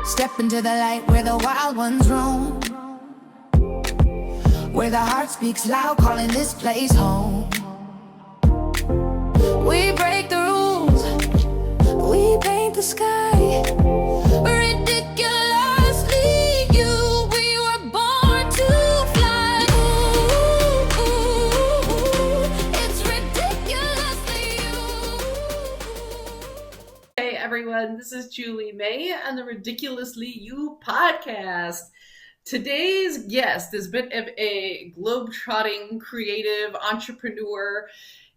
Step into the light where the wild ones roam, where the heart speaks loud, calling this place home. We break the rules, we paint the sky, ridiculously you, we were born to fly. Ooh, it's ridiculously you. Hey everyone, this is Julie May and the Ridiculously You podcast. Today's guest is a bit of a globe-trotting creative entrepreneur.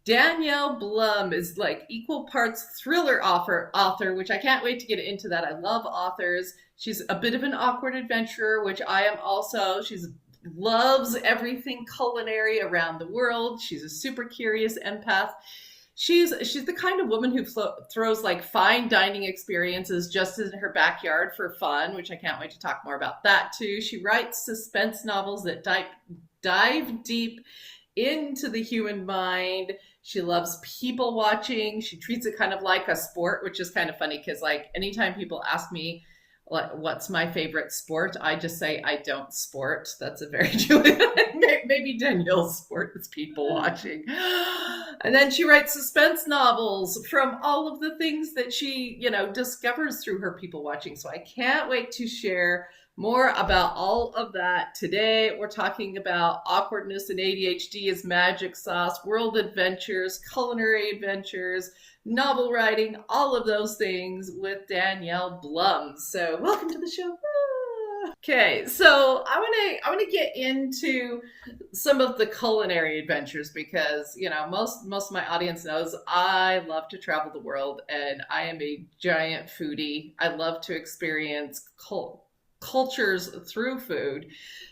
Danielle Blum is like equal parts thriller author, which I can't wait to get into that. I love authors. She's a bit of an awkward adventurer, which I am also. She loves everything culinary around the world. She's a super curious empath. She's the kind of woman who throws like fine dining experiences just in her backyard for fun, which I can't wait to talk more about that too. She writes suspense novels that dive deep into the human mind. She loves people watching. She treats it kind of like a sport, which is kind of funny because like anytime people ask me what's my favorite sport, I just say I don't sport. That's a very maybe Danielle's sport is people watching. And then she writes suspense novels from all of the things that she, discovers through her people watching. So I can't wait to share more about all of that today. We're talking about awkwardness and ADHD as magic sauce, world adventures, culinary adventures, novel writing, all of those things with Danielle Blum. So welcome to the show. Okay, so I want to get into some of the culinary adventures because most of my audience knows I love to travel the world and I am a giant foodie. I love to experience cultures through food.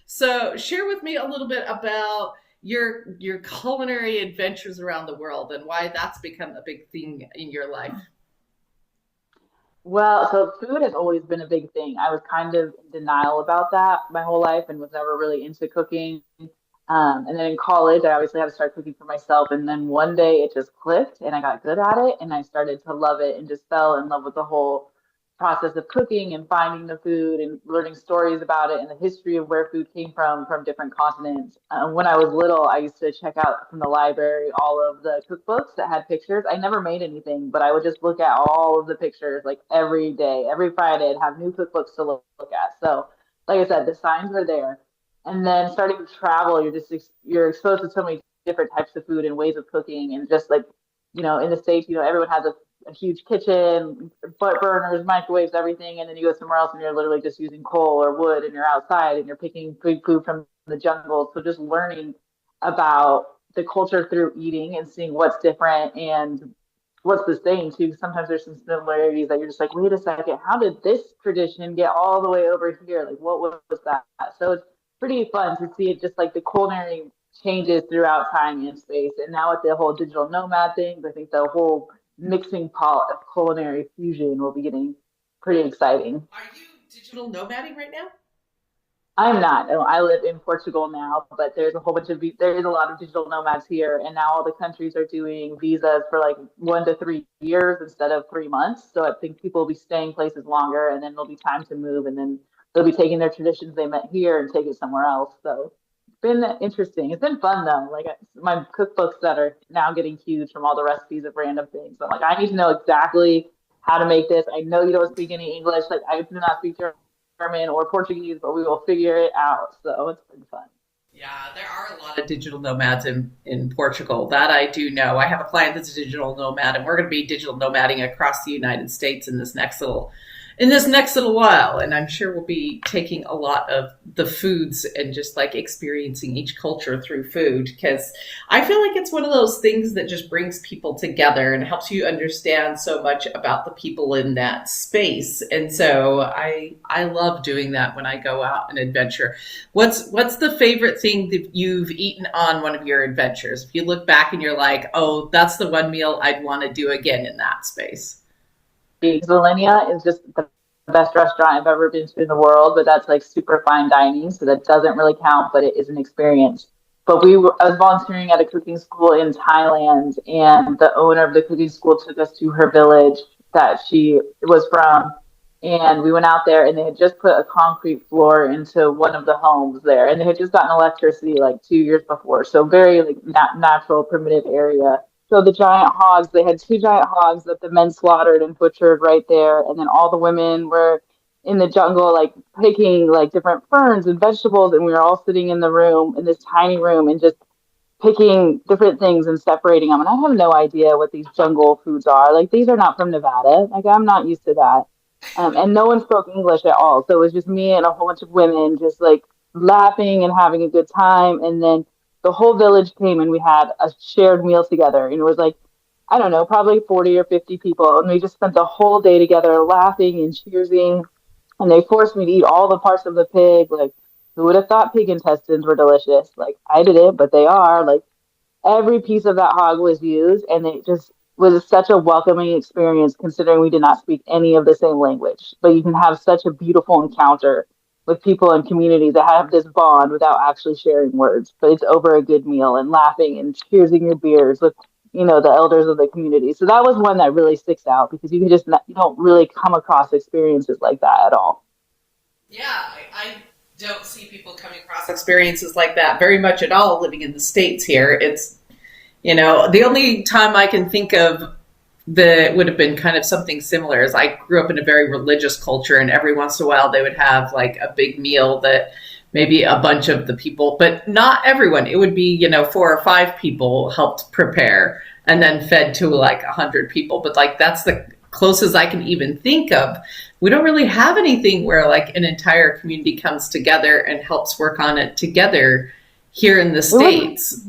So share with me a little bit about your culinary adventures around the world and why that's become a big thing in your life. Well, so food has always been a big thing. I was kind of in denial about that my whole life and was never really into cooking. And then in college, I obviously had to start cooking for myself. And then one day it just clicked and I got good at it and I started to love it and just fell in love with the whole process of cooking and finding the food and learning stories about it and the history of where food came from different continents. When I was little, I used to check out from the library all of the cookbooks that had pictures. I never made anything, but I would just look at all of the pictures like every day, every Friday, I'd have new cookbooks to look at. So like I said, the signs were there. And then starting to travel, you're exposed to so many different types of food and ways of cooking. And just like, in the States, everyone has a huge kitchen, butt burners, microwaves, everything. And then you go somewhere else and you're literally just using coal or wood and you're outside and you're picking food from the jungle. So just learning about the culture through eating and seeing what's different and what's the same too. Sometimes there's some similarities that you're just like, wait a second, how did this tradition get all the way over here? Like, what was that? So it's pretty fun to see it, just like the culinary changes throughout time and space. And now with the whole digital nomad things, I think the whole mixing pot of culinary fusion will be getting pretty exciting. Are you digital nomading right now? I'm not. No, I live in Portugal now, but there's a lot of digital nomads here, and now all the countries are doing visas for like 1 to 3 years instead of 3 months. So I think people will be staying places longer, and then there'll be time to move, and then they'll be taking their traditions they met here and take it somewhere else. So it's been interesting. It's been fun though. Like my cookbooks that are now getting huge from all the recipes of random things. I'm like, I need to know exactly how to make this. I know you don't speak any English. Like I do not speak German or Portuguese, but we will figure it out. So it's been fun. Yeah, there are a lot of digital nomads in Portugal. That I do know. I have a client that's a digital nomad, and we're going to be digital nomading across the United States in this next little while. And I'm sure we'll be taking a lot of the foods and just like experiencing each culture through food, because I feel like it's one of those things that just brings people together and helps you understand so much about the people in that space. And so I love doing that when I go out and adventure. What's the favorite thing that you've eaten on one of your adventures? If you look back and you're like, oh, that's the one meal I'd want to do again in that space. Xylenia is just the best restaurant I've ever been to in the world, but that's like super fine dining, so that doesn't really count, but it is an experience. But I was volunteering at a cooking school in Thailand, and the owner of the cooking school took us to her village that she was from, And we went out there and they had just put a concrete floor into one of the homes there. And they had just gotten electricity like 2 years before. So very like natural, primitive area. So the giant hogs, they had two giant hogs that the men slaughtered and butchered right there. And then all the women were in the jungle, like picking like different ferns and vegetables. And we were all sitting in the room, in this tiny room, and just picking different things and separating them. And I have no idea what these jungle foods are. Like these are not from Nevada. Like I'm not used to that. And no one spoke English at all. So it was just me and a whole bunch of women just like laughing and having a good time. And then the whole village came and we had a shared meal together. And it was like, I don't know, probably 40 or 50 people. And we just spent the whole day together laughing and cheersing. And they forced me to eat all the parts of the pig. Like, who would have thought pig intestines were delicious? Like, I didn't, but they are. Like, every piece of that hog was used, and it just was such a welcoming experience considering we did not speak any of the same language. But you can have such a beautiful encounter with people in communities that have this bond without actually sharing words. But it's over a good meal and laughing and cheersing your beers with, the elders of the community. So that was one that really sticks out because you can just not, you don't really come across experiences like that at all. Yeah, I don't see people coming across experiences like that very much at all living in the States here. It's, the only time I can think of that would have been kind of something similar is I grew up in a very religious culture, and every once in a while they would have like a big meal that maybe a bunch of the people, but not everyone. It would be, 4 or 5 people helped prepare and then fed to like 100 people. But like that's the closest I can even think of. We don't really have anything where like an entire community comes together and helps work on it together here in the States.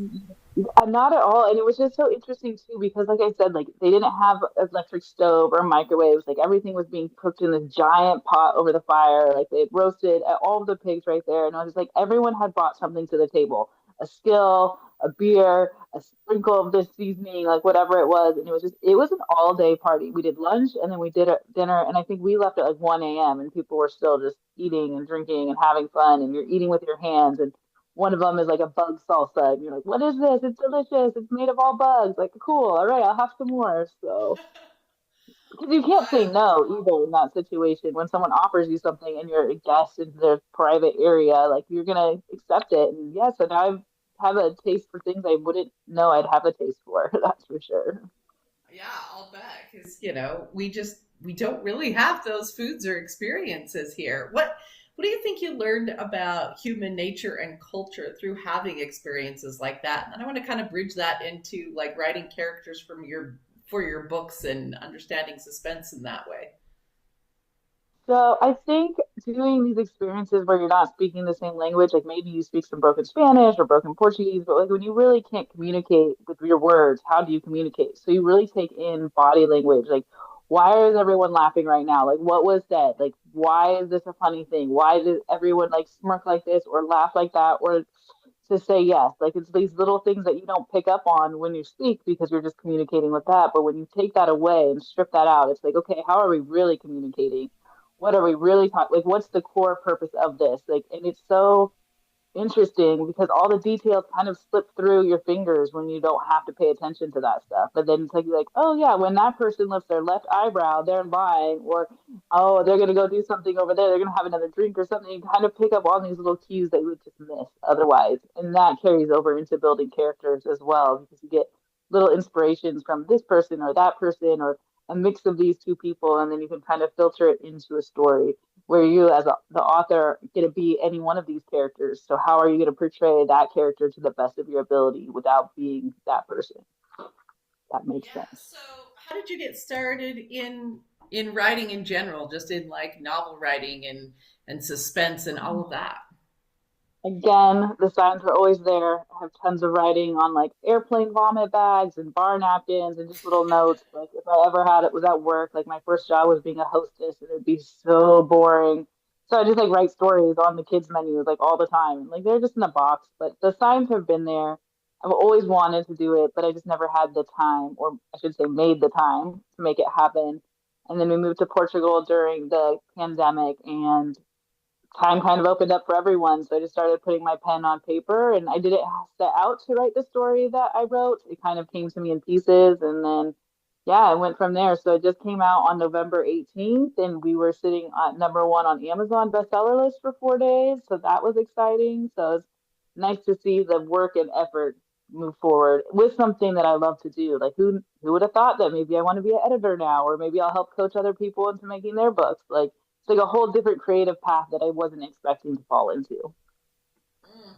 Not at all. And it was just so interesting too, because like I said, like they didn't have an electric stove or microwaves. Like everything was being cooked in this giant pot over the fire. Like they had roasted all of the pigs right there. And I was just like, everyone had brought something to the table, a skill, a beer, a sprinkle of this seasoning, like whatever it was. And it was an all day party. We did lunch and then we did a dinner. And I think we left at like 1 a.m. and people were still just eating and drinking and having fun. And you're eating with your hands. And one of them is like a bug salsa, and you're like, "What is this? It's delicious. It's made of all bugs." Like, cool. All right, I'll have some more. So, because you can't say no either in that situation. When someone offers you something and you're a guest in their private area, like you're gonna accept it. And yes, and I've have a taste for things I wouldn't know I'd have a taste for. That's for sure. Yeah, I'll bet because we don't really have those foods or experiences here. What do you think you learned about human nature and culture through having experiences like that? And I want to kind of bridge that into like writing characters for your books and understanding suspense in that way. So I think doing these experiences where you're not speaking the same language, like maybe you speak some broken Spanish or broken Portuguese, but like when you really can't communicate with your words, how do you communicate? So you really take in body language, like why is everyone laughing right now? Like what was said? Like why is this a funny thing? Why did everyone like smirk like this or laugh like that or to say yes? Like it's these little things that you don't pick up on when you speak because you're just communicating with that. But when you take that away and strip that out, it's like, okay, how are we really communicating? What are we really talking? Like, what's the core purpose of this? Like, and it's so interesting because all the details kind of slip through your fingers when you don't have to pay attention to that stuff. But then it's like, oh yeah, when that person lifts their left eyebrow, they're lying, or oh, they're gonna go do something over there, they're gonna have another drink or something. You kind of pick up all these little cues that you would just miss otherwise, and that carries over into building characters as well because you get little inspirations from this person or that person or a mix of these two people, and then you can kind of filter it into a story where you as the author get to be any one of these characters. So how are you going to portray that character to the best of your ability without being that person? That makes Yeah. sense. So, how did you get started in writing in general, just in like novel writing and suspense and all of that? Again, the signs were always there. I have tons of writing on like airplane vomit bags and bar napkins and just little notes. Like if I ever had it was at work. Like my first job was being a hostess and it'd be so boring. So I just like write stories on the kids' menus like all the time. Like they're just in a box, but the signs have been there. I've always wanted to do it, but I just never had the time, or I should say, made the time to make it happen. And then we moved to Portugal during the pandemic, and time kind of opened up for everyone. So I just started putting my pen on paper and I didn't set out to write the story that I wrote. It kind of came to me in pieces. And then yeah, it went from there. So it just came out on November 18th, and we were sitting at number one on Amazon bestseller list for 4 days. So that was exciting. So it's nice to see the work and effort move forward with something that I love to do. Like who would have thought that maybe I want to be an editor now, or maybe I'll help coach other people into making their books. Like it's like a whole different creative path that I wasn't expecting to fall into. Mm.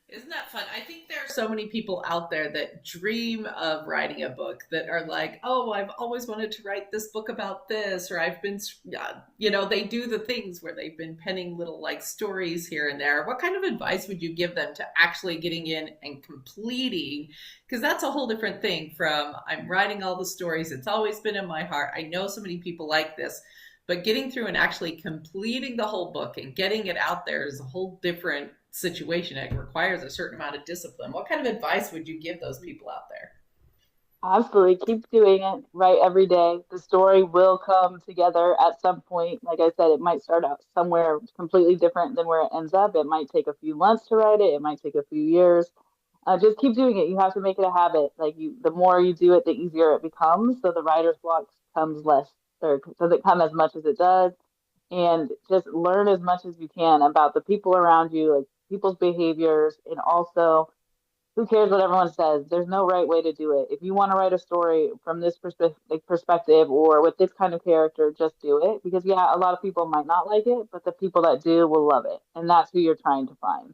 Isn't that fun? I think there are so many people out there that dream of writing a book, that are like, oh, I've always wanted to write this book about this, or I've been, they do the things where they've been penning little like stories here and there. What kind of advice would you give them to actually getting in and completing? Because that's a whole different thing from I'm writing all the stories. It's always been in my heart. I know so many people like this, but getting through and actually completing the whole book and getting it out there is a whole different situation. It requires a certain amount of discipline. What kind of advice would you give those people out there? Absolutely. Keep doing it right every day. The story will come together at some point. Like I said, it might start out somewhere completely different than where it ends up. It might take a few months to write it. It might take a few years. Just keep doing it. You have to make it a habit. The more you do it, the easier it becomes. So the writer's block comes less, or doesn't come as much as it does. And just learn as much as you can about the people around you, like people's behaviors, and also who cares what everyone says? There's no right way to do it. If you want to write a story from this perspective or with this kind of character, just do it. Because yeah, a lot of people might not like it, but the people that do will love it, and that's who you're trying to find.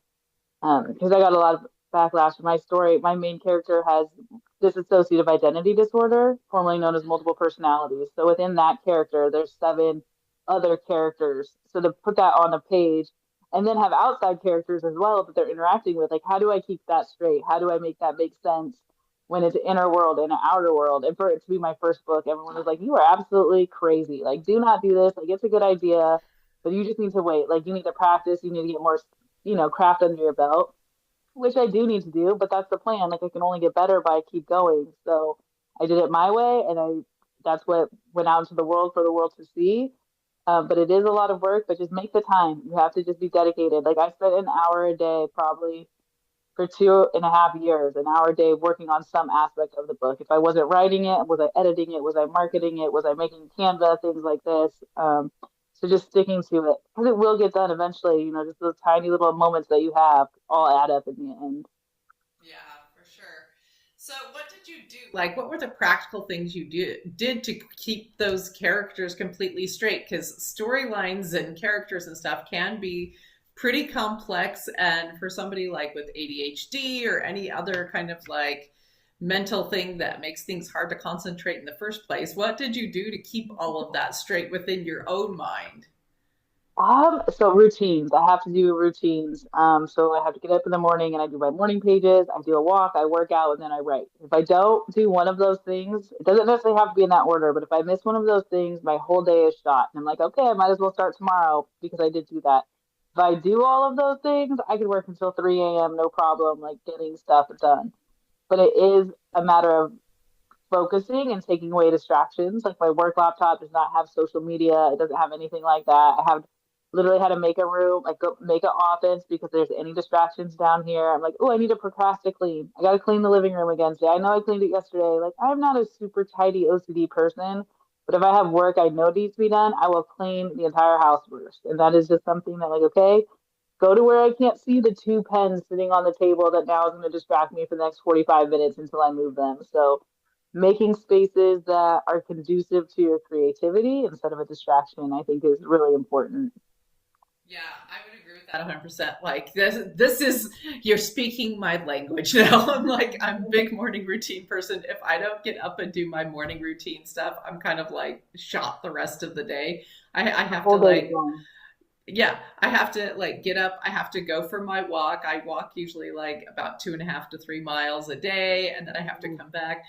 Because I got a lot of backlash from my story. My main character has dissociative identity disorder, formerly known as multiple personalities. So within that character, there's seven other characters. So to put that on a page and then have outside characters as well that they're interacting with, like how do I keep that straight? How do I make that make sense when it's inner world and an outer world? And for it to be my first book, everyone was like, "You are absolutely crazy. Like, do not do this. Like, it's a good idea, but you just need to wait. Like, you need to practice. You need to get more, craft under your belt." Which I do need to do, but that's the plan. Like I can only get better by keep going. So I did it my way, and that's what went out into the world for the world to see. But it is a lot of work, but just make the time. You have to just be dedicated. Like I spent an hour a day probably for 2.5 years, an hour a day working on some aspect of the book. If I wasn't writing it, was I editing it? Was I marketing it? Was I making Canva, things like this? So just sticking to it because it will get done eventually. Just those tiny little moments that you have all add up in the end. Yeah, for sure. So, what did you do? Like, what were the practical things you did to keep those characters completely straight? Because storylines and characters and stuff can be pretty complex. And for somebody like with ADHD or any other kind of like mental thing that makes things hard to concentrate in the first place, what did you do to keep all of that straight within your own mind? So routines. I have to do routines. So I have to get up in the morning and I do my morning pages. I do a walk, I work out, and then I write. If I don't do one of those things, it doesn't necessarily have to be in that order, but if I miss one of those things, my whole day is shot. And I'm like, okay, I might as well start tomorrow because I did do that. If I do all of those things, I could work until 3 a.m. no problem, like getting stuff done. But it is a matter of focusing and taking away distractions. Like my work laptop does not have social media. It doesn't have anything like that. I have literally had to make a room, like go make an office because there's any distractions down here. I'm like, oh, I need to procrastinate clean. I got to clean the living room again today. I know I cleaned it yesterday. Like I'm not a super tidy OCD person, but if I have work I know needs to be done, I will clean the entire house first. And that is just something that like, okay, go to where I can't see the two pens sitting on the table that now is going to distract me for the next 45 minutes until I move them. So making spaces that are conducive to your creativity instead of a distraction, I think is really important. Yeah, I would agree with that 100%. Like this is you're speaking my language now. I'm a big morning routine person. If I don't get up and do my morning routine stuff, I'm kind of like shot the rest of the day. I have to Hold like yeah, I have to like get up. I have to go for my walk. I walk usually like about 2.5 to 3 miles a day, and then I have to come back.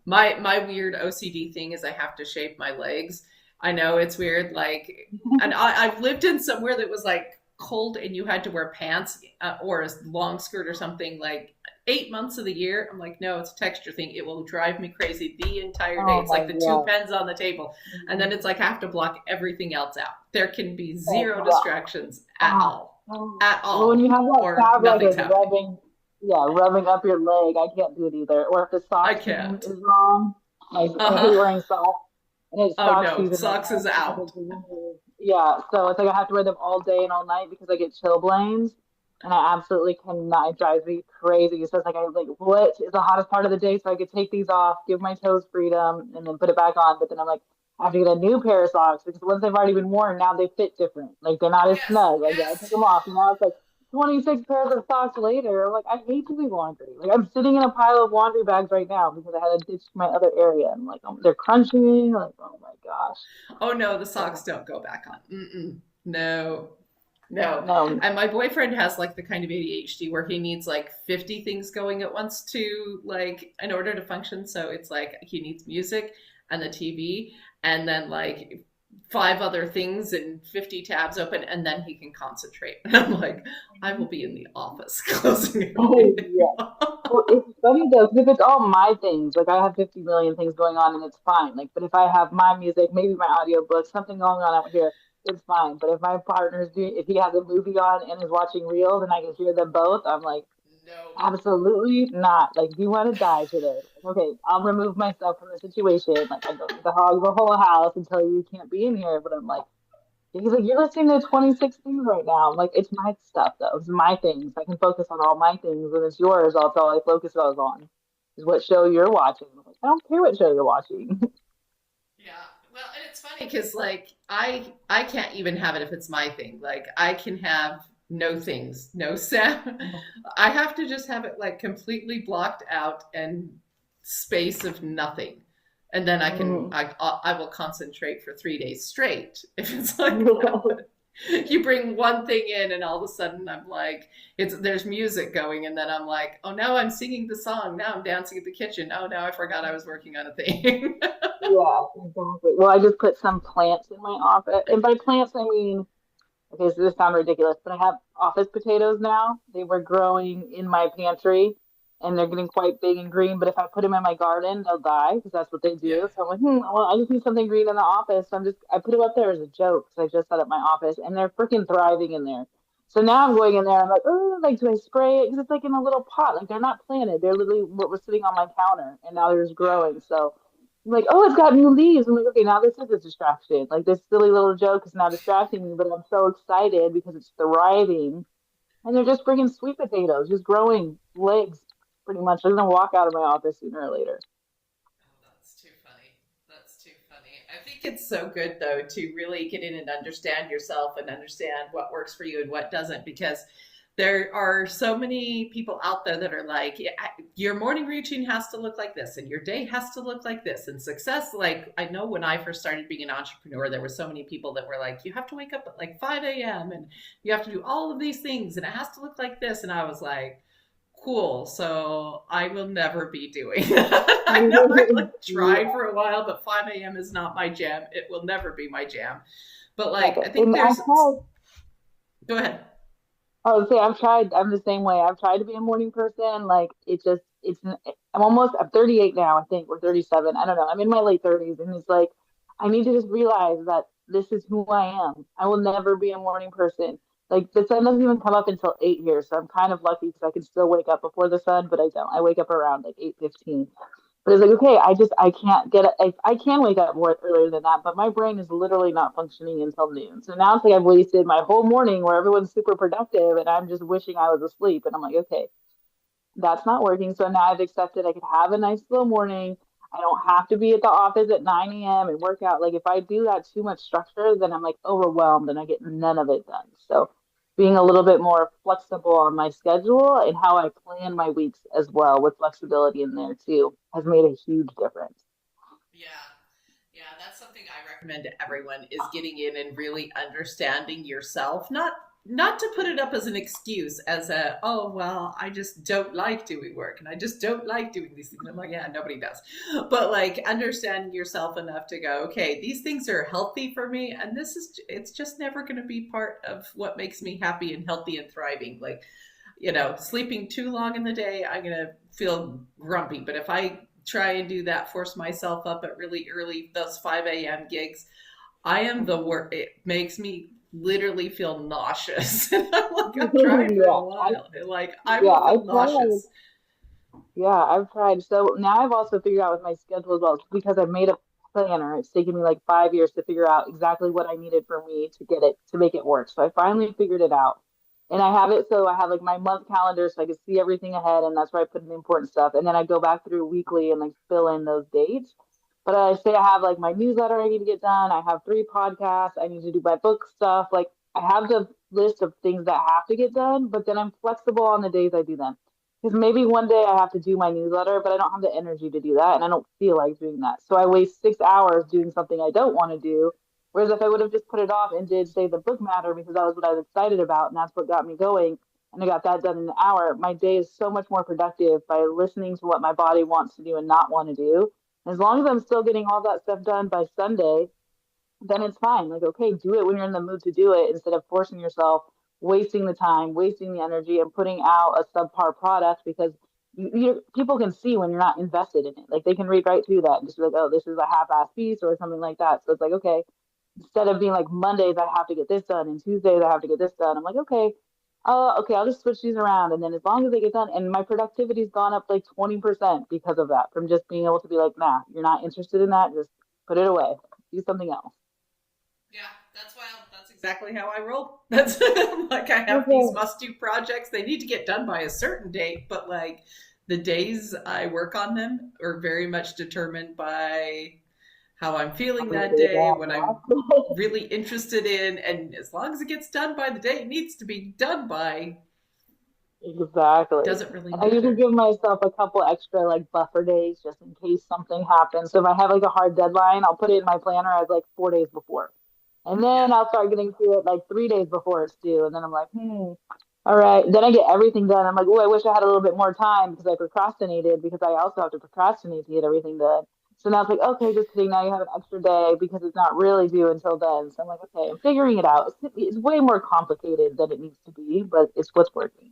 My weird OCD thing is I have to shape my legs. I know it's weird, like, and I've lived in somewhere that was like cold and you had to wear pants or a long skirt or something like 8 months of the year. I'm like, no, it's a texture thing. It will drive me crazy the entire day. Oh It's my like the two God. pens on the table. And then it's like I have to block everything else out. There can be Oh, zero yeah. distractions Ah. at Well, when you all, have that or fabric nothing's is happening. rubbing, yeah, rubbing up your leg, I can't do it either. Or if the I sock seam can't. is wrong, I hate Uh-huh. wearing socks, and it's Oh sock no, season right socks now. is out. Yeah, so it's like I have to wear them all day and all night because I get chilblains, and I absolutely cannot. It drives me crazy. So it's like I like what is the hottest part of the day, so I could take these off, give my toes freedom, and then put it back on. But then I'm like, I have to get a new pair of socks because once they've already been worn, now they fit different. Like they're not as Yes, snug. Like I took yes. them off, and now it's like 26 pairs of socks later. I'm like, I hate doing laundry. Like I'm sitting in a pile of laundry bags right now because I had to ditch my other area. And like they're crunching. Like oh my gosh. Oh no, the socks So, don't go back on. Mm-mm. No, no. no. And my boyfriend has like the kind of ADHD where he needs like 50 things going at once to like in order to function. So it's like he needs music and the TV and then like five other things and 50 tabs open and then he can concentrate. And I'm like, I will be in the office closing Oh everything. yeah. Well, it's funny though, 'cause if it's all my things, like I have 50 million things going on and it's fine. Like, but if I have my music, maybe my audiobook, something going on out here, it's fine. But if my partner's doing, if he has a movie on and is watching reels and I can hear them both, I'm like, No. absolutely not. Like, do you want to die today? Okay, I'll remove myself from the situation. Like, I don't need to hog the whole house until you can't be in here. But I'm like, he's like, you're listening to 26 things right now. I'm like, it's my stuff though. It's my things. I can focus on all my things, and it's yours. That's all I focus on. Is what show you're watching. I'm like, I don't care what show you're watching. Yeah. Well, and it's funny because like I can't even have it if it's my thing. Like I can have no things, no sound. I have to just have it like completely blocked out and space of nothing. And then Mm. I will concentrate for 3 days straight if it's like that. But you bring one thing in and all of a sudden I'm like it's there's music going and then I'm like, oh now I'm singing the song. Now I'm dancing in the kitchen. Oh now I forgot I was working on a thing. Yeah, exactly. Well, I just put some plants in my office, and by plants I mean, okay, so this sounds ridiculous, but I have office potatoes now. They were growing in my pantry and they're getting quite big and green. But if I put them in my garden, they'll die because that's what they Yeah. do. So I'm like, well, I just need something green in the office. So I put them up there as a joke because I just set up my office and they're freaking thriving in there. So now I'm going in there. I'm like, oh, like, do I spray it? Because it's like in a little pot. Like they're not planted. They're literally what was sitting on my counter and now they're just Yeah. growing. So I'm like, oh, it's got new leaves. I'm like, okay, now this is a distraction. Like this silly little joke is now distracting me, but I'm so excited because it's thriving. And they're just freaking sweet potatoes, just growing legs pretty much. They're gonna walk out of my office sooner or later. Oh, that's too funny. That's too funny. I think it's so good though to really get in and understand yourself and understand what works for you and what doesn't because there are so many people out there that are like, "Yeah, your morning routine has to look like this and your day has to look like this and success. Like, I know when I first started being an entrepreneur, there were so many people that were like, you have to wake up at like 5 a.m. and you have to do all of these things and it has to look like this. And I was like, cool. So I will never be doing that. I know I like tried Yeah, for a while, but 5 a.m. is not my jam. It will never be my jam. But yeah, like, I think and I've there's, tried. go ahead. I would say I've tried. I'm the same way. I've tried to be a morning person. Like it just, I'm 38 now, I think, or 37. I don't know. I'm in my late 30s, and it's like I need to just realize that this is who I am. I will never be a morning person. Like the sun doesn't even come up until 8 here, so I'm kind of lucky because I can still wake up before the sun, but I don't. I wake up around like 8:15. But it's like, okay, I can't I can wake up more earlier than that, but my brain is literally not functioning until noon. So now it's like I've wasted my whole morning where everyone's super productive and I'm just wishing I was asleep. And I'm like, okay, that's not working. So now I've accepted I could have a nice slow morning. I don't have to be at the office at 9 a.m. and work out. Like if I do that too much structure, then I'm like overwhelmed and I get none of it done. So being a little bit more flexible on my schedule and how I plan my weeks as well with flexibility in there too has made a huge difference. Yeah. Yeah, that's something I recommend to everyone is getting in and really understanding yourself. Not to put it up as an excuse as a, oh well, I just don't like doing work and I just don't like doing these things. I'm like, yeah, nobody does. But like understanding yourself enough to go, okay, these things are healthy for me and this is it's just never going to be part of what makes me happy and healthy and thriving. Like, sleeping too long in the day, I'm going to feel grumpy. But if I try and do that, force myself up at really early, those 5 a.m. gigs, I am the worst. It makes me literally feel nauseous. And I'm like, I've tried for a Yeah, while. And like, I yeah, will I feel tried. nauseous. Yeah, I've tried. So now I've also figured out with my schedule as well, because I made a planner. It's taken me like 5 years to figure out exactly what I needed for me to get it to make it work. So I finally figured it out. And I have it so I have like my month calendar so I can see everything ahead, and that's where I put in the important stuff. And then I go back through weekly and like fill in those dates. But I say I have like my newsletter I need to get done. I have 3 podcasts. I need to do my book stuff. Like I have the list of things that have to get done, but then I'm flexible on the days I do them. Because maybe one day I have to do my newsletter, but I don't have the energy to do that, and I don't feel like doing that. So I waste 6 hours doing something I don't want to do. Whereas if I would have just put it off and did, say, the book matter because that was what I was excited about, and that's what got me going, and I got that done in an hour, my day is so much more productive by listening to what my body wants to do and not want to do. As long as I'm still getting all that stuff done by Sunday, then it's fine. Like, okay, do it when you're in the mood to do it instead of forcing yourself, wasting the time, wasting the energy, and putting out a subpar product because people can see when you're not invested in it. Like, they can read right through that and just be like, oh, this is a half-ass piece or something like that. So it's like, okay, instead of being like Mondays, I have to get this done, and Tuesdays, I have to get this done. I'm like, okay, okay, I'll just switch these around. And then as long as they get done, and my productivity's gone up like 20% because of that, from just being able to be like, nah, you're not interested in that, just put it away, do something else. Yeah, that's wild. That's exactly how I roll. That's like I have these Okay. must do projects. They need to get done by a certain date, but like the days I work on them are very much determined by how I'm How feeling many that days I day, have what I'm left? really interested in, and as long as it gets done by the day it needs to be done by, Exactly. doesn't really And I usually matter. give myself a couple extra like buffer days just in case something happens. So if I have like a hard deadline, I'll put it in my planner as like 4 days before. And then Yeah. I'll start getting to it like 3 days before it's due. And then I'm like, all right. Then I get everything done. I'm like, oh, I wish I had a little bit more time because I procrastinated because I also have to procrastinate to get everything done. So now it's like, okay, just kidding. Now you have an extra day because it's not really due until then. So I'm like, okay, I'm figuring it out. It's way more complicated than it needs to be, but it's what's working.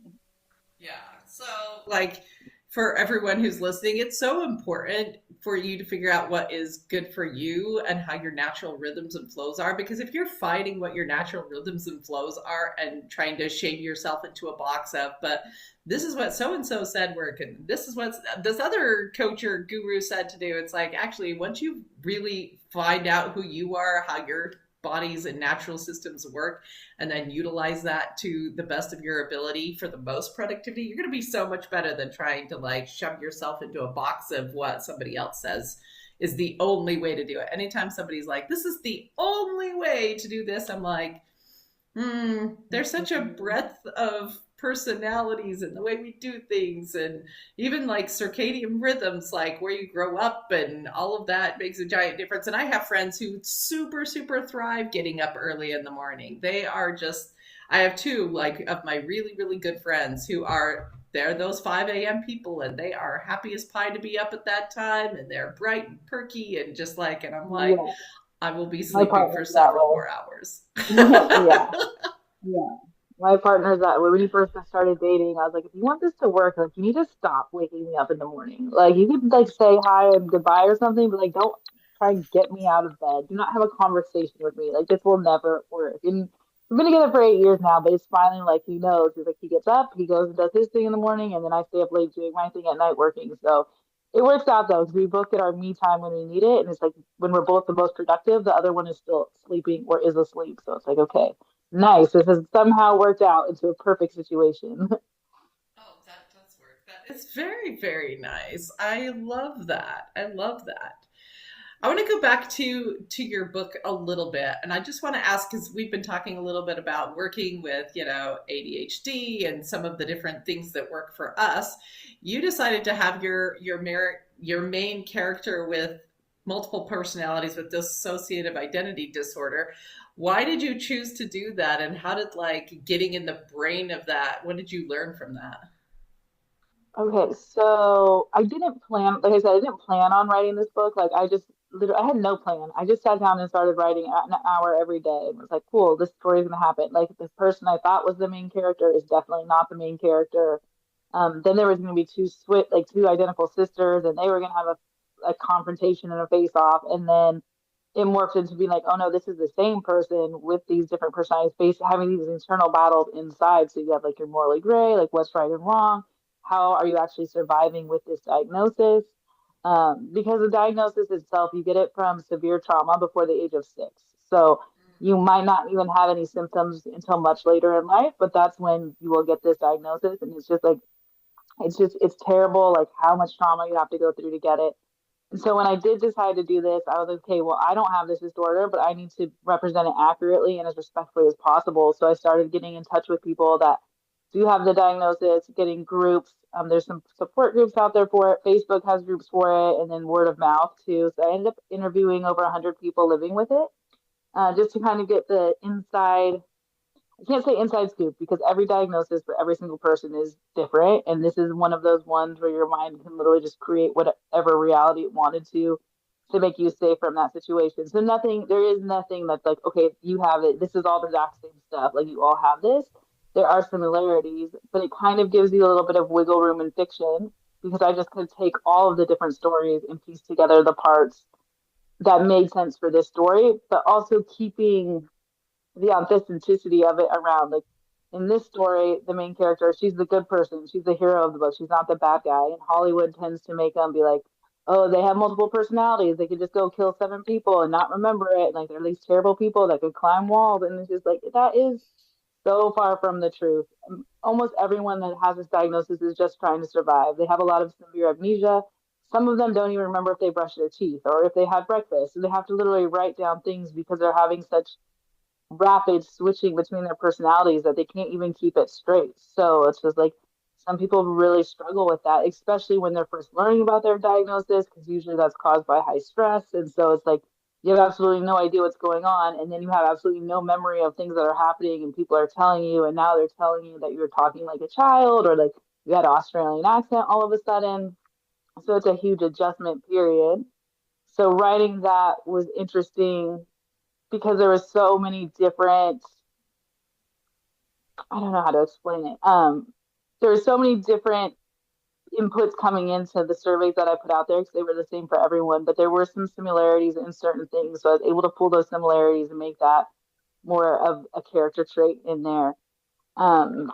Yeah. So, like, for everyone who's listening, it's so important for you to figure out what is good for you and how your natural rhythms and flows are. Because if you're fighting what your natural rhythms and flows are and trying to shame yourself into a box of, but this is what so and so said work, and this is what this other coach or guru said to do, it's like actually, once you really find out who you are, how your bodies and natural systems work, and then utilize that to the best of your ability for the most productivity, you're going to be so much better than trying to like shove yourself into a box of what somebody else says is the only way to do it. Anytime somebody's like, this is the only way to do this, I'm like, there's such a breadth of personalities and the way we do things, and even like circadian rhythms, like where you grow up and all of that makes a giant difference. And I have friends who super super thrive getting up early in the morning. They are just, I have two like of my really really good friends who are, they're those 5 a.m. people, and they are happy as pie to be up at that time, and they're bright and perky and just like, and I'm like, Yeah, I will be my sleeping for partner's that several way. more hours. Yeah, yeah. My partner's that way. When we first started dating, I was like, if you want this to work, like you need to stop waking me up in the morning. Like you could like say hi and goodbye or something, but like don't try and get me out of bed. Do not have a conversation with me. Like this will never work. And we've been together for 8 years now, but it's finally like he knows. He's like he gets up, he goes and does his thing in the morning, and then I stay up late doing my thing at night working. So it works out though, because we both get our me time when we need it, and it's like when we're both the most productive, the other one is still sleeping or is asleep. So it's like okay, nice. This has somehow worked out into a perfect situation. Oh, that does work. That is very, very nice. I love that. I love that. I want to go back to your book a little bit, and I just want to ask because we've been talking a little bit about working with, ADHD and some of the different things that work for us. You decided to have your main character with multiple personalities with dissociative identity disorder. Why did you choose to do that, and how did like getting in the brain of that? What did you learn from that? Okay, so I didn't plan, like I said, I didn't plan on writing this book. Like I just literally, I had no plan. I just sat down and started writing an hour every day and was like, cool, this story is gonna happen. Like this person I thought was the main character is definitely not the main character. Then there was gonna be two identical sisters, and they were gonna have a confrontation and a face off, and then it morphed into being like, oh no, this is the same person with these different personalities, having these internal battles inside. So you have like your morally gray, like what's right and wrong. how are you actually surviving with this diagnosis? Because the diagnosis itself, you get it from severe trauma before the age of 6. So you might not even have any symptoms until much later in life, but that's when you will get this diagnosis. And it's just like, it's terrible, like how much trauma you have to go through to get it. And so when I did decide to do this, I was like, okay, well, I don't have this disorder, but I need to represent it accurately and as respectfully as possible. So I started getting in touch with people that do have the diagnosis, getting groups. There's some support groups out there for it. Facebook has groups for it, and then word of mouth too. So I ended up interviewing over 100 people living with it, just to kind of get the inside. I can't say inside scoop because every diagnosis for every single person is different. And this is one of those ones where your mind can literally just create whatever reality it wanted to make you safe from that situation. So there is nothing that's like, okay, you have it. This is all the exact same stuff. Like you all have this. There are similarities, but it kind of gives you a little bit of wiggle room in fiction because I just could take all of the different stories and piece together the parts that made sense for this story, but also keeping the authenticity of it around. Like in this story, the main character, she's the good person. She's the hero of the book. She's not the bad guy. And Hollywood tends to make them be like, oh, they have multiple personalities. They could just go kill 7 people and not remember it. Like they're these terrible people that could climb walls. And it's just like, that is so far from the truth. Almost everyone that has this diagnosis is just trying to survive. They have a lot of severe amnesia. Some of them don't even remember if they brushed their teeth or if they had breakfast. So they have to literally write down things because they're having such rapid switching between their personalities that they can't even keep it straight. So it's just like some people really struggle with that, especially when they're first learning about their diagnosis, because usually that's caused by high stress. And so it's like you have absolutely no idea what's going on. And then you have absolutely no memory of things that are happening and people are telling you. And now they're telling you that you're talking like a child or like you had an Australian accent all of a sudden. So it's a huge adjustment period. So writing that was interesting because there were so many different, I don't know how to explain it. There were so many different inputs coming into the surveys that I put out there because they were the same for everyone, but there were some similarities in certain things. So I was able to pull those similarities and make that more of a character trait in there. Um,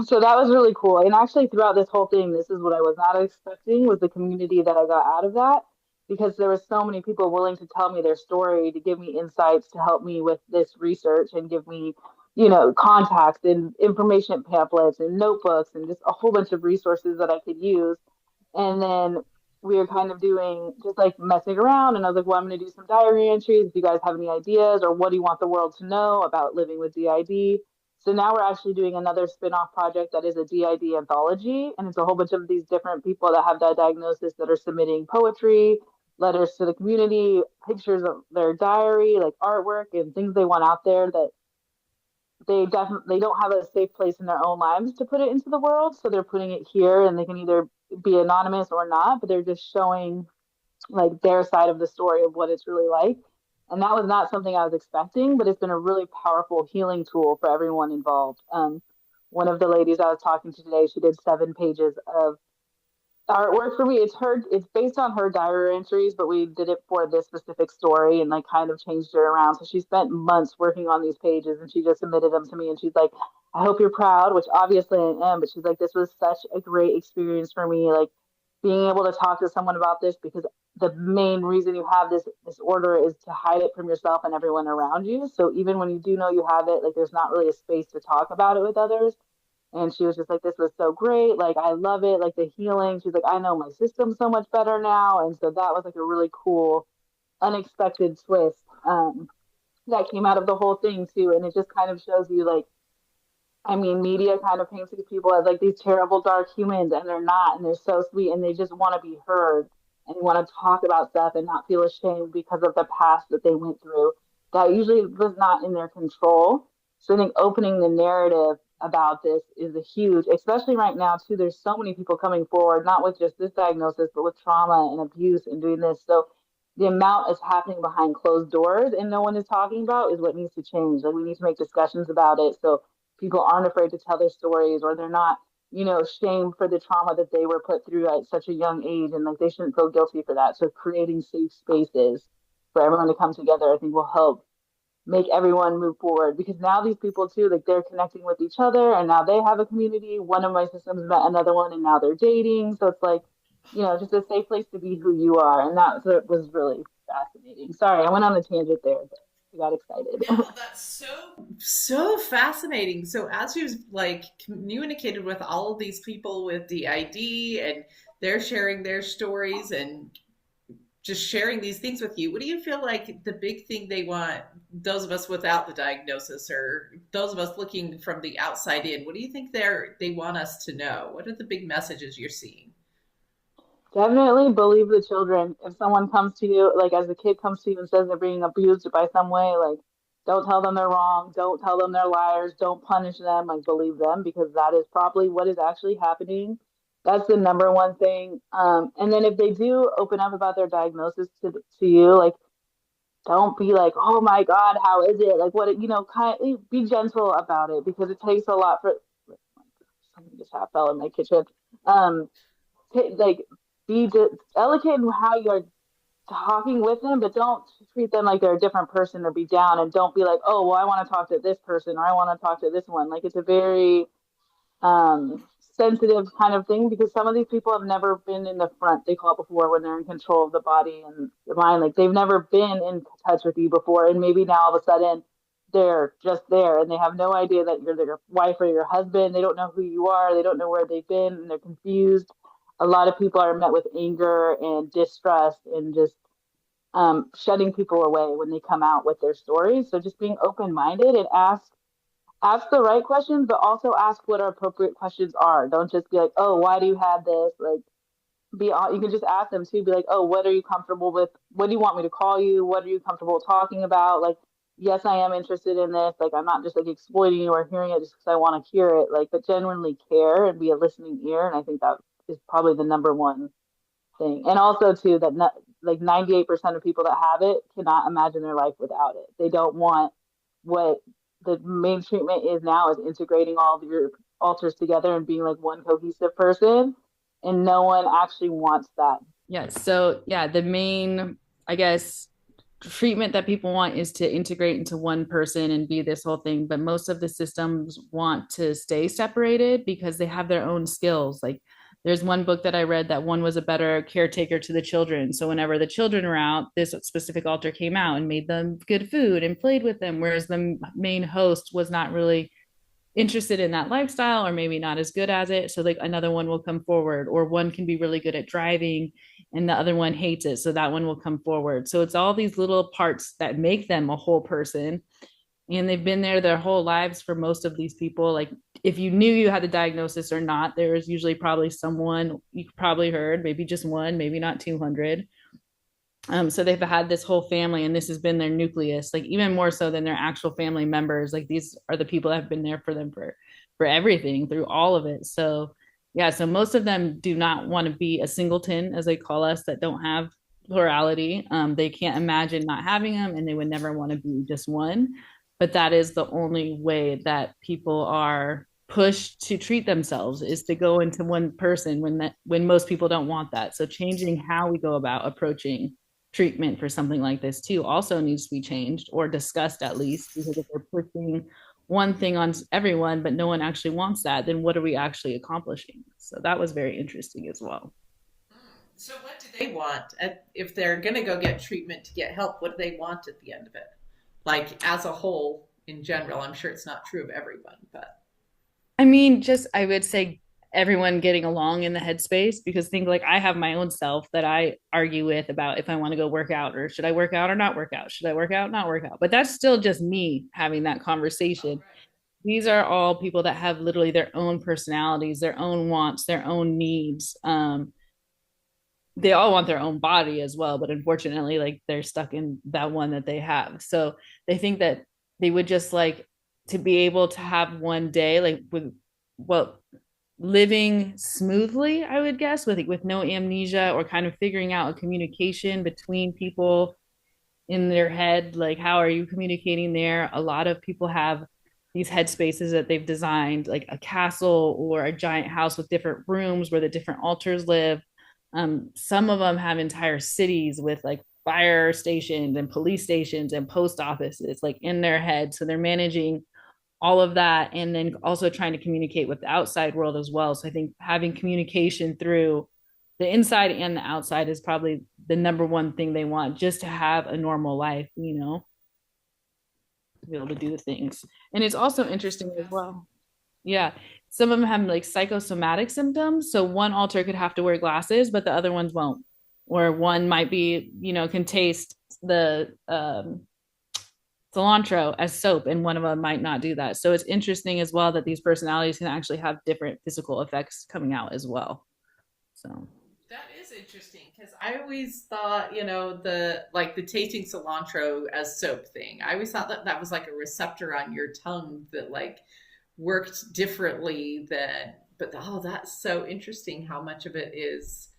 so that was really cool. And actually, throughout this whole thing, this is what I was not expecting was the community that I got out of that, because there were so many people willing to tell me their story, to give me insights, to help me with this research, and give me, contacts and information pamphlets and notebooks and just a whole bunch of resources that I could use. And then we were kind of doing just like messing around. And I was like, well, I'm going to do some diary entries. If you guys have any ideas or what do you want the world to know about living with DID? So now we're actually doing another spin-off project that is a DID anthology. And it's a whole bunch of these different people that have that diagnosis that are submitting poetry, letters to the community, pictures of their diary, like artwork and things they want out there that they don't have a safe place in their own lives to put it into the world. So they're putting it here and they can either be anonymous or not, but they're just showing like their side of the story of what it's really like. And that was not something I was expecting, but it's been a really powerful healing tool for everyone involved. One of the ladies I was talking to today, she did 7 pages of artwork for me. It's based on her diary entries, but we did it for this specific story and like kind of changed it around. So she spent months working on these pages and she just submitted them to me and she's like, I hope you're proud, which obviously I am, but she's like, this was such a great experience for me, like being able to talk to someone about this, because the main reason you have this disorder is to hide it from yourself and everyone around you. So even when you do know you have it, like there's not really a space to talk about it with others. And she was just like, this was so great. Like, I love it. Like the healing. She's like, I know my system so much better now. And so that was like a really cool, unexpected twist that came out of the whole thing too. And it just kind of shows you like, I mean, media kind of paints these people as like these terrible, dark humans, and they're not. And they're so sweet and they just want to be heard and want to talk about stuff and not feel ashamed because of the past that they went through that usually was not in their control. So I think opening the narrative about this is a huge, especially right now too. There's so many people coming forward, not with just this diagnosis, but with trauma and abuse and doing this. So the amount is happening behind closed doors and no one is talking about is what needs to change. Like we need to make discussions about it so people aren't afraid to tell their stories, or they're not, shamed for the trauma that they were put through at such a young age, and like they shouldn't feel guilty for that. So creating safe spaces for everyone to come together, I think will help make everyone move forward, because now these people too, like they're connecting with each other and now they have a community. One of my systems met another one and now they're dating. So it's like, just a safe place to be who you are. And that was really fascinating. Sorry, I went on a tangent there, but I got excited. No, that's so fascinating. So as you've like communicated with all of these people with DID and they're sharing their stories and just sharing these things with you, what do you feel like the big thing they want, those of us without the diagnosis or those of us looking from the outside in, what do you think they want us to know? What are the big messages you're seeing? Definitely believe the children. If someone comes to you, like as a kid comes to you and says they're being abused by some way, like don't tell them they're wrong. Don't tell them they're liars. Don't punish them. Like believe them, because that is probably what is actually happening. That's the number one thing. And then if they do open up about their diagnosis to you, like don't be like, oh my God, how is it? Like what, kind of be gentle about it, because it takes a lot for something just half fell in my kitchen. Um, like be delicate in how you're talking with them, but don't treat them like they're a different person or be down. And don't be like, oh, well, I want to talk to this person or I want to talk to this one. Like it's a very sensitive kind of thing, because some of these people have never been in the front, they call it, before, when they're in control of the body and the mind. Like they've never been in touch with you before. And maybe now all of a sudden they're just there and they have no idea that you're their wife or your husband. They don't know who you are. They don't know where they've been and they're confused. A lot of people are met with anger and distrust and just shutting people away when they come out with their stories. So just being open minded and ask the right questions, but also ask what our appropriate questions are. Don't just be like, oh, why do you have this? Like, you can just ask them too. Be like, oh, what are you comfortable with? What do you want me to call you? What are you comfortable talking about? Like, yes, I am interested in this. Like, I'm not just like exploiting you or hearing it just because I want to hear it. Like, but genuinely care and be a listening ear. And I think that is probably the number one thing. And also too that like 98% of people that have it cannot imagine their life without it. They don't want what the main treatment is now, is integrating all of your alters together and being like one cohesive person. And no one actually wants that. Yes. So yeah, the main, I guess, treatment that people want is to integrate into one person and be this whole thing. But most of the systems want to stay separated because they have their own skills. Like there's one book that I read that one was a better caretaker to the children. So whenever the children were out, this specific alter came out and made them good food and played with them, whereas the main host was not really interested in that lifestyle or maybe not as good as it. So like another one will come forward, or one can be really good at driving and the other one hates it. So that one will come forward. So it's all these little parts that make them a whole person. And they've been there their whole lives for most of these people. Like if you knew you had the diagnosis or not, there was usually probably someone you probably heard, maybe just one, maybe not 200. So they've had this whole family and this has been their nucleus, like even more so than their actual family members. Like these are the people that have been there for them for everything through all of it. So yeah, so most of them do not want to be a singleton, as they call us, that don't have plurality. They can't imagine not having them and they would never want to be just one. But that is the only way that people are pushed to treat themselves, is to go into one person when most people don't want that. So changing how we go about approaching treatment for something like this too also needs to be changed or discussed at least, because if we're pushing one thing on everyone but no one actually wants that, then what are we actually accomplishing? So that was very interesting as well. So what do they want if they're going to go get treatment to get help? What do they want at the end of it? Like as a whole in general, I'm sure it's not true of everyone, but I mean, just I would say everyone getting along in the headspace, because think like I have my own self that I argue with about if I want to go work out, or should I work out or not work out? Should I work out, not work out? But that's still just me having that conversation. These are all people that have literally their own personalities, their own wants, their own needs. They all want their own body as well, but unfortunately, like they're stuck in that one that they have. So they think that they would just like to be able to have one day like with well living smoothly, I would guess, with no amnesia, or kind of figuring out a communication between people in their head. Like how are you communicating there? A lot of people have these headspaces that they've designed, like a castle or a giant house with different rooms where the different alters live. Some of them have entire cities with like fire stations and police stations and post offices like in their head. So they're managing all of that and then also trying to communicate with the outside world as well. So I think having communication through the inside and the outside is probably the number one thing they want, just to have a normal life, to be able to do the things. And it's also interesting as well. Yeah. Some of them have like psychosomatic symptoms. So one alter could have to wear glasses, but the other ones won't. Or one might be, can taste the cilantro as soap, and one of them might not do that. So it's interesting as well that these personalities can actually have different physical effects coming out as well. So That is interesting because I always thought, the tasting cilantro as soap thing. I always thought that that was like a receptor on your tongue that like worked differently than. But oh, that's so interesting how much of it is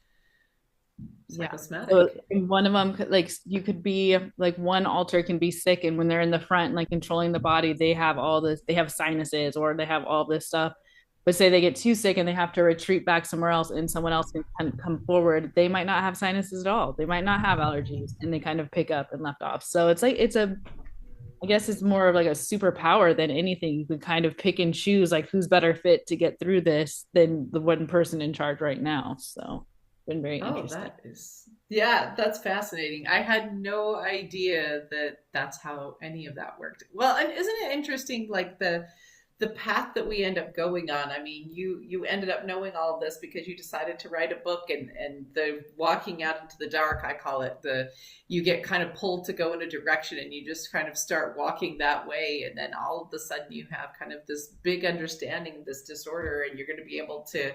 yeah. So psychosomatic. one of them, like you could be like one alter can be sick, and when they're in the front, like controlling the body, they have all this, they have sinuses or they have all this stuff. But say they get too sick and they have to retreat back somewhere else, and someone else can come forward, they might not have sinuses at all. They might not have allergies, and they kind of pick up and left off. So it's like I guess it's more of like a superpower than anything. You could kind of pick and choose like who's better fit to get through this than the one person in charge right now. So it's been very Oh, interesting. yeah, that's fascinating. I had no idea that that's how any of that worked. Well, and isn't it interesting, like the path that we end up going on? I mean, you ended up knowing all of this because you decided to write a book, and the walking out into the dark, I call it, the you get kind of pulled to go in a direction and you just kind of start walking that way, and then all of a sudden you have kind of this big understanding of this disorder, and you're going to be able to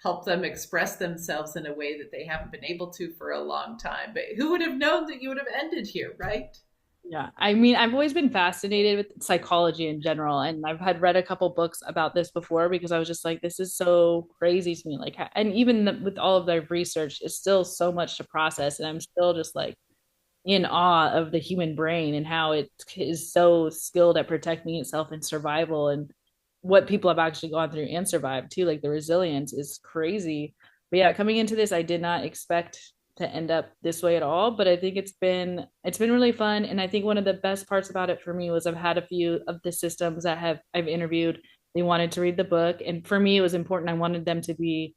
help them express themselves in a way that they haven't been able to for a long time. But who would have known that you would have ended here, right? Yeah. I mean, I've always been fascinated with psychology in general. And I've had read a couple books about this before because I was just like, this is so crazy to me. Like, and even with all of their research, it's still so much to process. And I'm still just like in awe of the human brain and how it is so skilled at protecting itself in survival, and what people have actually gone through and survived too. Like the resilience is crazy. But yeah, coming into this, I did not expect to end up this way at all. But I think it's been really fun. And I think one of the best parts about it for me was I've had a few of the systems that I've interviewed. They wanted to read the book. And for me, it was important. I wanted them to be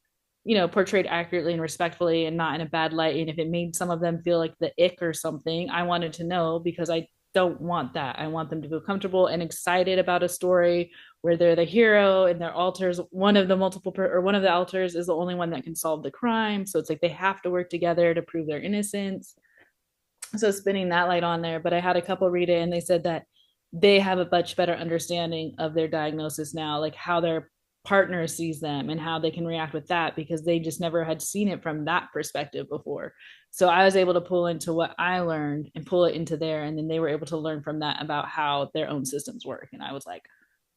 portrayed accurately and respectfully and not in a bad light. And if it made some of them feel like the ick or something, I wanted to know, because I don't want that. I want them to feel comfortable and excited about a story where they're the hero and their alters. One of the one of the alters is the only one that can solve the crime. So it's like they have to work together to prove their innocence. So spinning that light on there. But I had a couple read it and they said that they have a much better understanding of their diagnosis now, like how their partner sees them and how they can react with that, because they just never had seen it from that perspective before. So I was able to pull into what I learned and pull it into there, and then they were able to learn from that about how their own systems work. And I was like,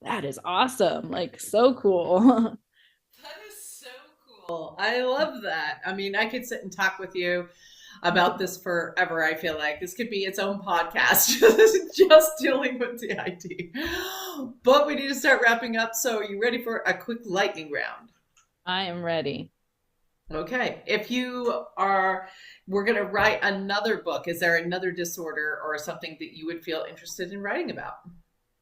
that is awesome, like so cool. That is so cool. I love that. I mean, I could sit and talk with you about this forever. I feel like this could be its own podcast, just dealing with the ID. But we need to start wrapping up. So, are you ready for a quick lightning round? I am ready. Okay. If you are, we're going to write another book. Is there another disorder or something that you would feel interested in writing about?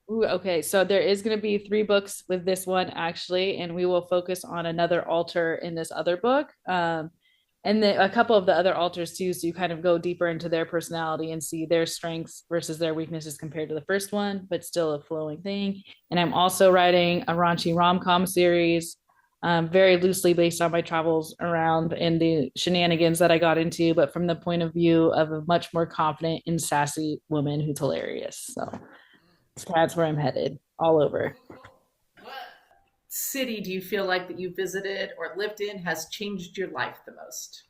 Ooh, okay, so there is going to be three books with this one actually, and we will focus on another alter in this other book, and then a couple of the other alters too. So you kind of go deeper into their personality and see their strengths versus their weaknesses compared to the first one, but still a flowing thing. And I'm also writing a raunchy rom-com series, very loosely based on my travels around and the shenanigans that I got into, but from the point of view of a much more confident and sassy woman who's hilarious. So that's where I'm headed, all over. What city do you feel like that you visited or lived in has changed your life the most?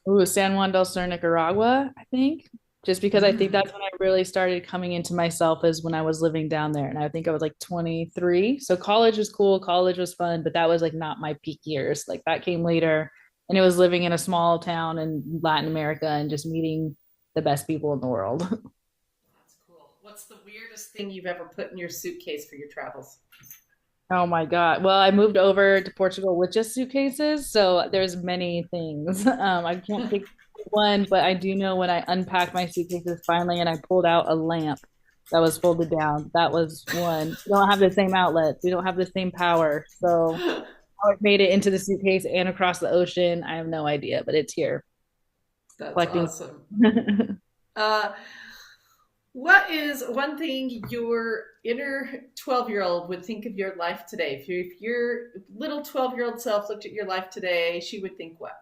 Ooh, San Juan del Sur, Nicaragua, I think. Just because I think Mm. that's when I really started coming into myself, is when I was living down there. And I think I was like 23. So college was cool, college was fun, but that was like not my peak years. Like that came later. And it was living in a small town in Latin America and just meeting the best people in the world. That's cool. What's the weirdest thing you've ever put in your suitcase for your travels? Oh my God. Well, I moved over to Portugal with just suitcases, so there's many things. I can't think one, but I do know when I unpacked my suitcases finally and I pulled out a lamp that was folded down. That was one. We don't have the same outlets. We don't have the same power. So how it made it into the suitcase and across the ocean, I have no idea, but it's here That's collecting. awesome. Uh, what is one thing your inner 12-year-old would think of your life today? If your little 12-year-old self looked at your life today, she would think what?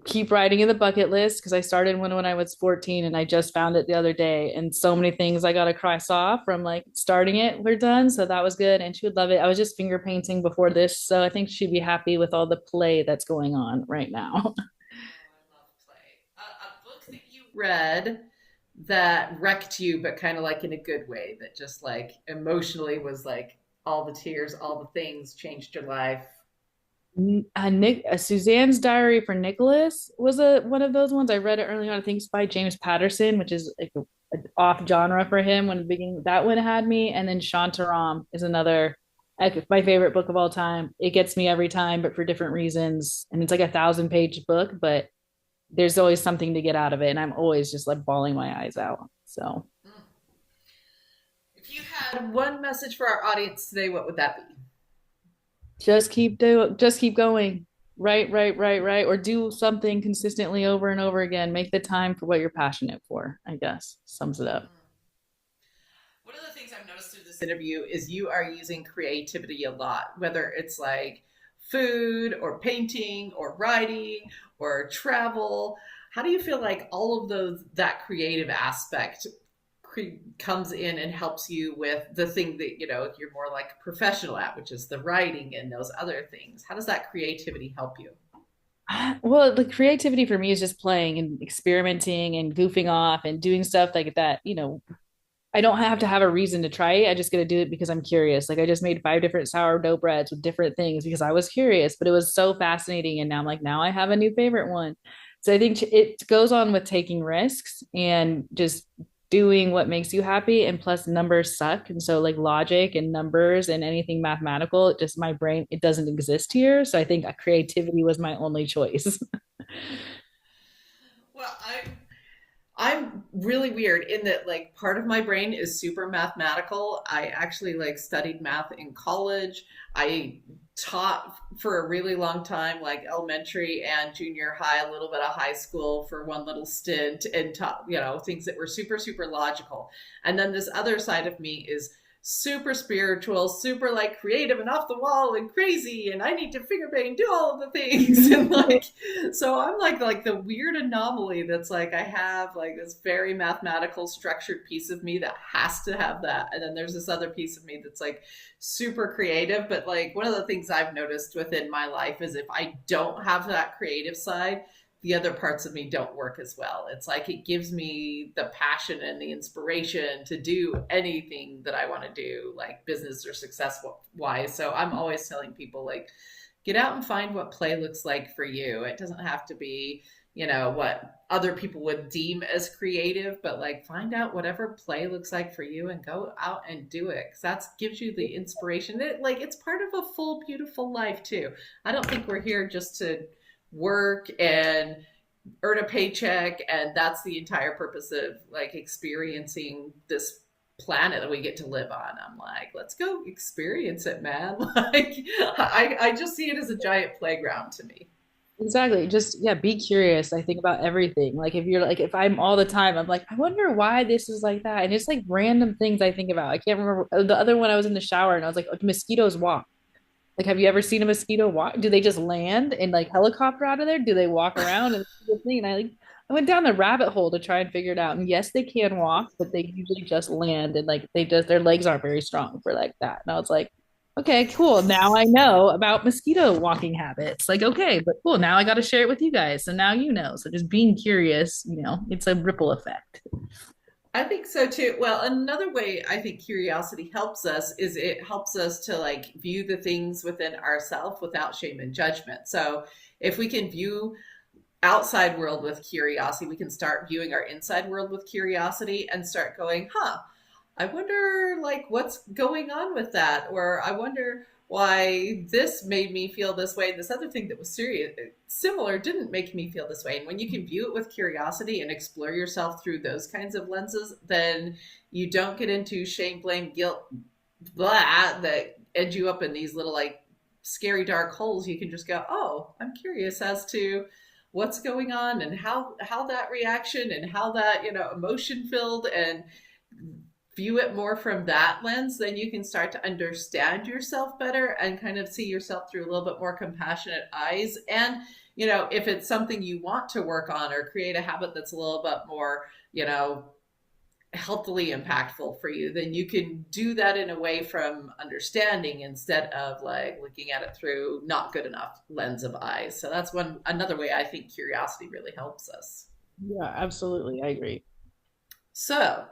Keep writing in the bucket list because I started one when I was 14 and I just found it the other day. And so many things I got to cross off from like starting it were done. So that was good. And she would love it. I was just finger painting before this. So I think she'd be happy with all the play that's going on right now. I love play. A book that you read that wrecked you, but kind of like in a good way, that just like emotionally was like all the tears, all the things changed your life. Suzanne's Diary for Nicholas was a one of those ones. I read it early on. I think it's by James Patterson, which is like an off genre for him when the beginning. That one had me. And then Shantaram is another like my favorite book of all time. It gets me every time, but for different reasons. And it's like 1,000-page book, but there's always something to get out of it. And I'm always just like bawling my eyes out. So If you had one message for our audience today, what would that be? just keep going. Right. Or do something consistently over and over again. Make the time for what you're passionate for, I guess. Sums it up. One of the things I've noticed through this interview is you are using creativity a lot, whether it's like food or painting or writing or travel. How do you feel like all of those, that creative aspect comes in and helps you with the thing that, you know, you're more like a professional at, which is the writing and those other things? How does that creativity help you? Well, the creativity for me is just playing and experimenting and goofing off and doing stuff like that. I don't have to have a reason to try it. I just get to do it because I'm curious. Like I just made 5 different sourdough breads with different things because I was curious, but it was so fascinating. And now I'm like, now I have a new favorite one. So I think it goes on with taking risks and just doing what makes you happy. And plus numbers suck. And so like logic and numbers and anything mathematical, just my brain, it doesn't exist here. So I think creativity was my only choice. Well, I'm really weird in that like part of my brain is super mathematical. I actually like studied math in college. I taught for a really long time, like elementary and junior high, a little bit of high school for one little stint, and taught, you know, things that were super, super logical. And then this other side of me is super spiritual, super like creative and off the wall and crazy, and I need to finger paint and do all of the things. And like, so I'm like the weird anomaly that's like I have like this very mathematical structured piece of me that has to have that. And then there's this other piece of me that's like super creative. But like one of the things I've noticed within my life is if I don't have that creative side, the other parts of me don't work as well. It's like it gives me the passion and the inspiration to do anything that I want to do, like business or success wise. So I'm always telling people, like, get out and find what play looks like for you. It doesn't have to be, you know, what other people would deem as creative, but like find out whatever play looks like for you and go out and do it. Cause that gives you the inspiration. Like it's part of a full, beautiful life too. I don't think we're here just to work and earn a paycheck and that's the entire purpose of like experiencing this planet that we get to live on. I'm like, let's go experience it, man. Like I just see it as a giant playground to me. Exactly. Just yeah, be curious. I think about everything. Like if you're like if I'm all the time, I'm like, I wonder why this is like that. And it's like random things I think about. I can't remember the other one I was in the shower and I was like, mosquitoes walk. Like, have you ever seen a mosquito walk? Do they just land and like helicopter out of there? Do they walk around? And the thing, and I went down the rabbit hole to try and figure it out. And yes, they can walk, but they usually just land and like they just their legs aren't very strong for like that. And I was like, okay, cool. Now I know about mosquito walking habits. Like, okay, but cool. Now I got to share it with you guys. So now you know. So just being curious, it's a ripple effect. I think so too. Well, another way I think curiosity helps us is it helps us to like view the things within ourselves without shame and judgment. So if we can view outside world with curiosity, we can start viewing our inside world with curiosity and start going, huh, I wonder like what's going on with that, or I wonder why this made me feel this way. This other thing that was similar didn't make me feel this way. And when you can view it with curiosity and explore yourself through those kinds of lenses, then you don't get into shame, blame, guilt, blah, that end you up in these little like scary dark holes. You can just go, oh, I'm curious as to what's going on and how that reaction and how that, emotion filled, and view it more from that lens. Then you can start to understand yourself better and kind of see yourself through a little bit more compassionate eyes. And, if it's something you want to work on or create a habit that's a little bit more, healthily impactful for you, then you can do that in a way from understanding instead of like looking at it through not good enough lens of eyes. So that's another way I think curiosity really helps us. Yeah, absolutely. I agree. So,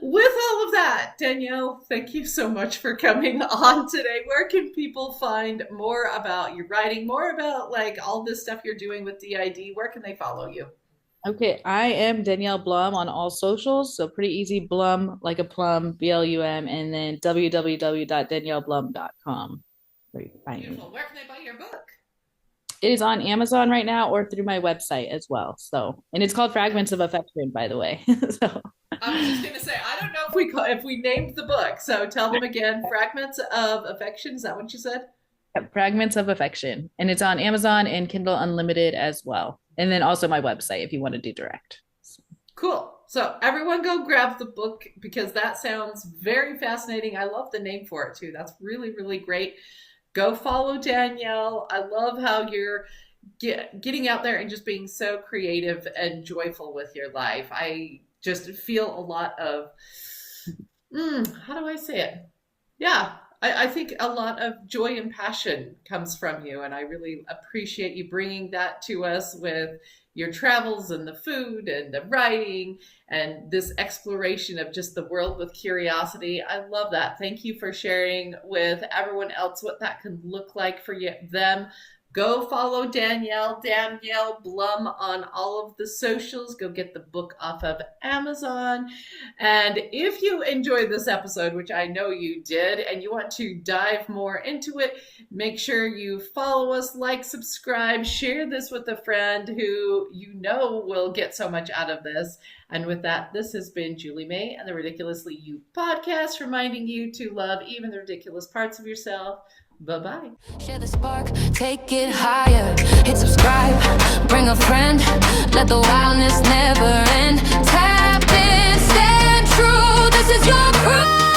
with all of that, Danielle, thank you so much for coming on today. Where can people find more about your writing, more about like all this stuff you're doing with DID? Where can they follow you? Okay, I am Danielle Blum on all socials, so pretty easy. Blum, like a plum, BLUM, and then www.danielleblum.com. Beautiful. Where can they buy your book? It is on Amazon right now or through my website as well. So, and it's called Fragments of Affection, by the way. So I was just going to say, I don't know if we named the book. So tell them again, Fragments of Affection. Is that what you said? Fragments of Affection. And it's on Amazon and Kindle Unlimited as well. And then also my website if you want to do direct. Cool. So everyone go grab the book because that sounds very fascinating. I love the name for it too. That's really, really great. Go follow Danielle. I love how you're getting out there and just being so creative and joyful with your life. I just feel a lot of, how do I say it? Yeah, I think a lot of joy and passion comes from you. And I really appreciate you bringing that to us with your travels and the food and the writing and this exploration of just the world with curiosity. I love that. Thank you for sharing with everyone else what that can look like for them. Go follow Danielle Blum on all of the socials. Go get the book off of Amazon. And if you enjoyed this episode, which I know you did, and you want to dive more into it, make sure you follow us, like, subscribe, share this with a friend who you know will get so much out of this. And with that, this has been Julie May and the Ridiculously You podcast, reminding you to love even the ridiculous parts of yourself. Bye-bye. Share the spark, take it higher. Hit subscribe, bring a friend. Let the wildness never end. Tap in, stand true. This is your crew.